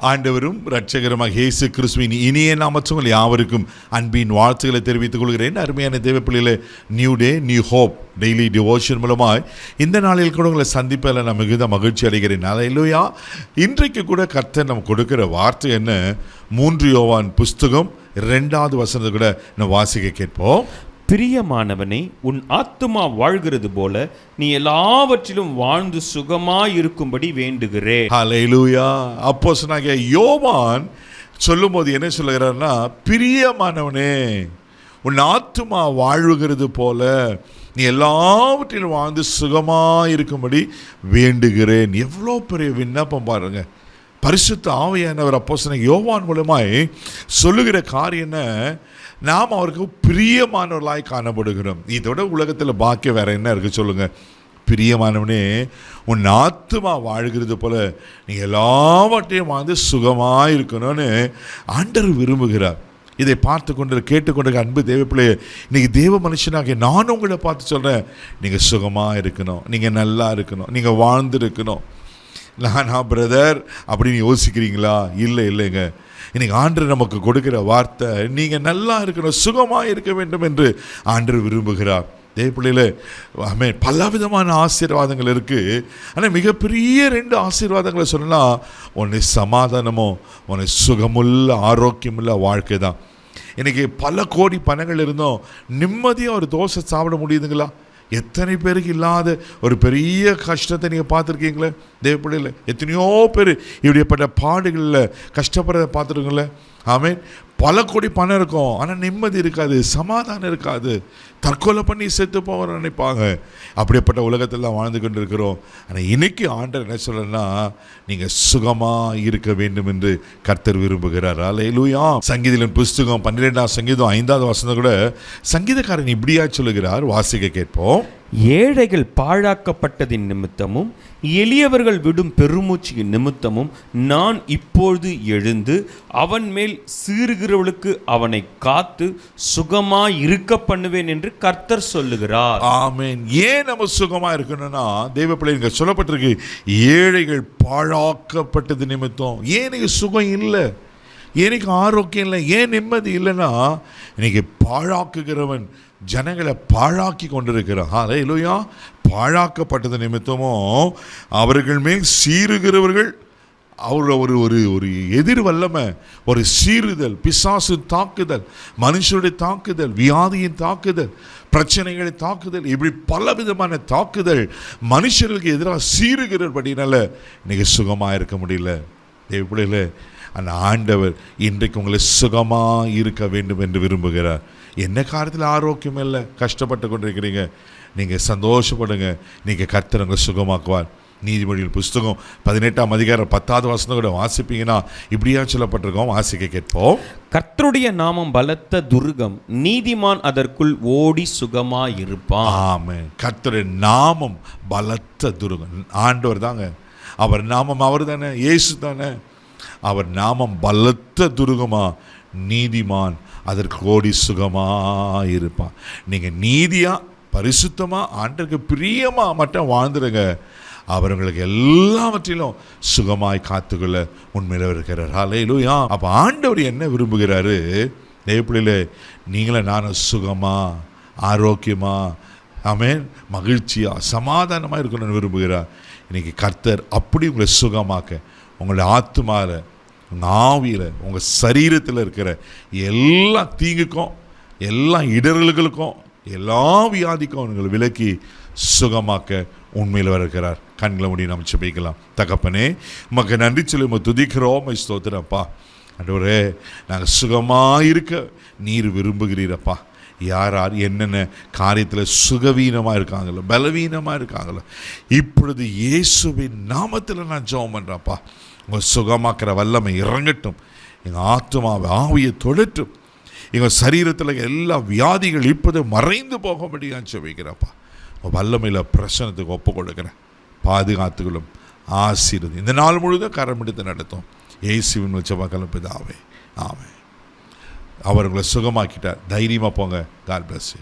ஆண்டவரும் இரட்சகருமாக இயேசு கிறிஸ்துவின் இனிய நாமத்தில் யாவருக்கும் அன்பின் வாழ்த்துக்களை தெரிவித்துக் கொள்கிறேன். அருமையான தேவ பிள்ளைகளே, new day new hope daily devotion மூலமாய் இந்த நாளில் கூட உங்களை சந்திப்பதில் நான் மிகுந்த மகிழ்ச்சி அடைகிறேன். அல்லேலூயா. இன்றைக்கு கூட கர்த்தர் நம்ம கொடுக்கிற வார்த்தை என்ன? 3 யோவான் புஸ்தகம் 2வது வசனத்தை கூட நம்ம வாசிக்க கேட்போம். பிரியமானவனே, உன் ஆத்துமா வாழ்கிறது போல நீ எல்லாவற்றிலும் வாழ்ந்து சுகமாயிருக்கும்படி வேண்டுகிறேன். ஹல்லேலூயா. அப்போஸ்தலனாகிய யோவான் சொல்லும்போது என்ன சொல்லுகிறார்னா, பிரியமானவனே உன் ஆத்துமா வாழ்கிறது போல நீ எல்லாவற்றிலும் வாழ்ந்து சுகமாயிருக்கும்படி வேண்டுகிறேன். எவ்வளோ பெரிய விண்ணப்பம் பாருங்க. பரிசுத்த ஆவியானவர் அப்போஸ்தலனாகிய யோவான் மூலமாய் சொல்லுகிற காரியம் என்ன? நாம் அவருக்கு பிரியமானவர்களாய் காணப்படுகிறோம். இதோட உலகத்தில் பாக்கியம் வேற என்ன இருக்குது சொல்லுங்க? பிரியமானவனே உன் ஆத்துமா வாழ்கிறது போல நீ எல்லாவற்றையும் வாழ்ந்து சுகமாக இருக்கணும்னு ஆண்டவர் விரும்புகிறார். இதை பார்த்து கொண்டு கேட்டுக்கொண்டிருக்க அன்பு தேவ பிள்ளையே, இன்னைக்கு தேவ மனுஷனாக நான் உங்களை பார்த்து சொல்கிறேன், நீங்கள் சுகமாக இருக்கணும், நீங்கள் நல்லா இருக்கணும், நீங்கள் வாழ்ந்துருக்கணும். நானா பிரதர் அப்படின்னு யோசிக்கிறீங்களா? இல்லைங்க. இன்னைக்கு ஆண்டவர் நமக்கு கொடுக்கிற வார்த்தை, நீங்கள் நல்லா இருக்கணும், சுகமாக இருக்க வேண்டும் என்று ஆண்டவர் விரும்புகிறார். தேவ பிள்ளைகளே, பலவிதமான ஆசீர்வாதங்கள் இருக்குது. ஆனால் மிகப்பெரிய 2 ஆசீர்வாதங்களை சொல்லலாம். ஒன்று சமாதானமோ, ஒன்று சுகமுள்ள ஆரோக்கியமுள்ள வாழ்க்கை தான். இன்றைக்கி பல கோடி பணங்கள் இருந்தோம் நிம்மதியாக ஒரு தோசை சாப்பிட முடியுதுங்களா? எத்தனை பேருக்கு இல்லாத ஒரு பெரிய கஷ்டத்தை நீங்கள் பார்த்துருக்கீங்களே தேவ பிள்ளைகளே? எத்தனையோ பேர் இப்படிப்பட்ட பாடுகளில் கஷ்டப்படுறத பார்த்துருக்கீங்களே? ஆமென். பல கோடி பணம் இருக்கும், ஆனால் நிம்மதி இருக்காது, சமாதானம் இருக்காது, தற்கொலை பண்ணி செத்து போக நினைப்பாங்க. அப்படிப்பட்ட உலகத்தில் தான் வாழ்ந்து கொண்டு இருக்கிறோம். ஆனால் இன்னைக்கு ஆண்டவர் என்ன சொல்றேன்னா, நீங்கள் சுகமாக இருக்க வேண்டும் என்று கர்த்தர் விரும்புகிறார். அல்லேலூயா. சங்கீதத்தின் புஸ்தகம் 12ஆம் சங்கீதம் 5வது வசனம் கூட சங்கீதக்காரன் இப்படியா சொல்லுகிறார். வாசிக்க கேட்போம். ஏழைகள் பாழாக்கப்பட்டதின் நிமித்தமும் எளியவர்கள் விடும் பெருமூச்சியின் நிமித்தமும் நான் இப்பொழுது எழுந்து அவன் மேல் சீறுகிறவளுக்கு அவனை காத்து சுகமாய் இருக்க பண்ணுவேன் என்று கர்த்தர் சொல்லுகிறார். ஆமென். ஏன் நம்ம சுகமா இருக்கணும்னா, தேவ பிள்ளைங்க சொல்லப்பட்டிருக்கு, ஏழைகள் பாழாக்கப்பட்டது நிமித்தம். ஏன் இன்னைக்கு சுகம் இல்லை, எனக்கு ஆரோக்கியம் இல்லை, ஏன் நிம்மதி இல்லைன்னா, இன்னைக்கு பாழாக்குகிறவன் ஜனங்களை பாழாக்கி கொண்டிருக்கிறான். ஹல்லேலூயா. பாழாக்கப்பட்டது நிமித்தமும் அவர்கள் மேல் சீறுகிறவர்கள், அவர் ஒரு ஒரு ஒரு எதிர் வல்லமை, ஒரு சீறுதல், பிசாசு தாக்குதல், மனுஷருடைய தாக்குதல், வியாதியின் தாக்குதல், பிரச்சனைகளை தாக்குதல், இப்படி பல விதமான தாக்குதல் மனுஷர்களுக்கு எதிராக சீறுகிறபடினால இன்னைக்கு சுகமாக இருக்க முடியல. தேவ பிள்ளைகளே, அந்த ஆண்டவர் இன்றைக்கு உங்களை சுகமாக இருக்க வேண்டும் என்று விரும்புகிறார். என்ன காரியத்தில் ஆரோக்கியம் இல்லை, கஷ்டப்பட்டு கொண்டிருக்கிறீங்க, நீங்கள் சந்தோஷப்படுங்க, நீங்கள் கர்த்தர் உங்களை சுகமாக்குவார். நீதிமொழிகள் புஸ்தகம் 18ஆம் அதிகாரம் 10வது வசனம் கூட வாசிப்பீங்கன்னா இப்படியா சொல்லப்பட்டிருக்கோம். வாசிக்க கேட்போம். கர்த்தருடைய நாமம் பலத்த துர்கம், நீதிமான் அதற்குள் ஓடி சுகமாயிருப்பான். ஆமென். கர்த்தருடைய நாமம் பலத்த துர்கம். ஆண்டவர் தாங்க, அவர் நாமம் அவர் தானே, இயேசு தானே. அவர் நாமம் பலத்த துர்கமா, நீதிமான் அதற்கு ஓடி சுகமாக இருப்பான். நீங்கள் நீதியாக பரிசுத்தமாக ஆண்டருக்கு பிரியமாக மட்டும் வாழ்ந்துருங்க, அவர் உங்களுக்கு எல்லாவற்றிலும் சுகமாய் காத்துக்கொள்ள உண்மையில் இருக்கிறார். ஹல்லேலூயா. அப்போ ஆண்டவர் என்ன விரும்புகிறாரு? தேவப்பிள்ளையிலே, நீங்களே நானும் சுகமாக ஆரோக்கியமாக, ஆமென், மகிழ்ச்சியாக சமாதானமாக இருக்கணும்னு விரும்புகிறார். இன்றைக்கி கர்த்தர் அப்படி உங்களை சுகமாக்க, உங்களுடைய ஆத்துமாவில், உங்கள் ஆவியில், உங்கள் சரீரத்தில் இருக்கிற எல்லா தீங்குக்கும், எல்லா இடர்களுக்கும், எல்லா வியாதிக்கும் உங்களை விலக்கி சுகமாக்க உண்மையில் வருகிறார். கண்களை மூடி நாம் ஜெபிக்கலாம். தகப்பனே, உமக்கு நன்றி சொல்லி உம்மை துதிக்கிறோம், ஸ்தோத்திரப்பா. ஆண்டவரே, நாங்கள் சுகமாக இருக்க நீர் விரும்புகிறீரப்பா. யார் யார் என்னென்ன காரியத்தில் சுகவீனமாக இருக்காங்களோ, பலவீனமாக இருக்காங்களோ, இப்பொழுது இயேசுவின் நாமத்தில் நான் ஜெபம் பண்ணுறேன்ப்பா. உங்கள் சுகமாக்குற வல்லமை இறங்கட்டும், எங்கள் ஆத்துமாவை ஆவியை தொடட்டும், எங்கள் சரீரத்தில் எல்லா வியாதிகள் இப்போது மறைந்து போகும்படியான்னு ஜெபிக்கிறப்பா. உங்கள் வல்லமையில் பிரச்சனத்துக்கு ஒப்பு கொடுக்குறேன். பாதுகாத்துகளும் ஆசீர்வதி இந்த நாள் முழுதும் கரம் எடுத்து நடத்தும். இயேசுவின் உச்சமாக பிதாவே, ஆமென். அவர் உங்களை சுகமாக்கிட்டார். தைரியமாக போங்க. God bless you.